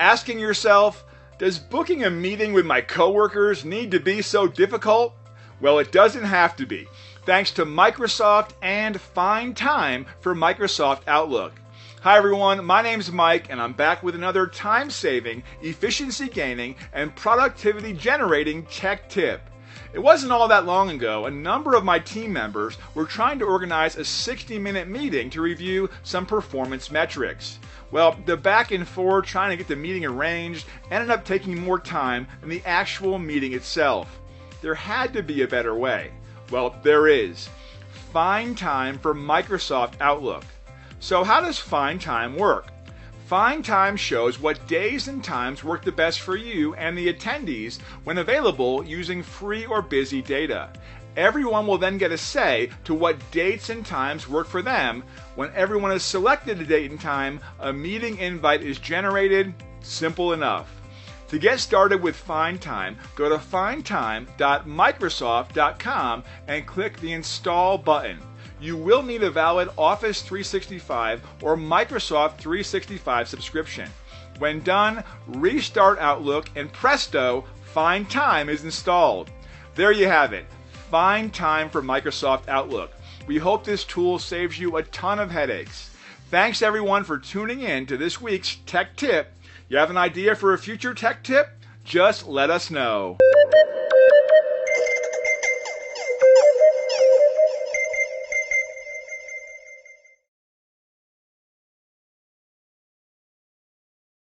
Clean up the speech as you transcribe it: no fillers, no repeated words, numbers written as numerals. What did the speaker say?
Asking yourself, does booking a meeting with my coworkers need to be so difficult? Well, it doesn't have to be, thanks to Microsoft and FindTime for Microsoft Outlook. Hi everyone, my name's Mike and I'm back with another time-saving, efficiency-gaining, and productivity-generating tech tip. It wasn't all that long ago, a number of my team members were trying to organize a 60-minute meeting to review some performance metrics. Well, the back and forth trying to get the meeting arranged ended up taking more time than the actual meeting itself. There had to be a better way. Well, there is. FindTime for Microsoft Outlook. So how does FindTime work? FindTime shows what days and times work the best for you and the attendees when available using free or busy data. Everyone will then get a say to what dates and times work for them. When everyone has selected a date and time, a meeting invite is generated. Simple enough. To get started with FindTime, go to findtime.microsoft.com and click the Install button. You will need a valid Office 365 or Microsoft 365 subscription. When done, restart Outlook and presto, FindTime is installed. There you have it, FindTime for Microsoft Outlook. We hope this tool saves you a ton of headaches. Thanks everyone for tuning in to this week's Tech Tip. You have an idea for a future tech tip? Just let us know.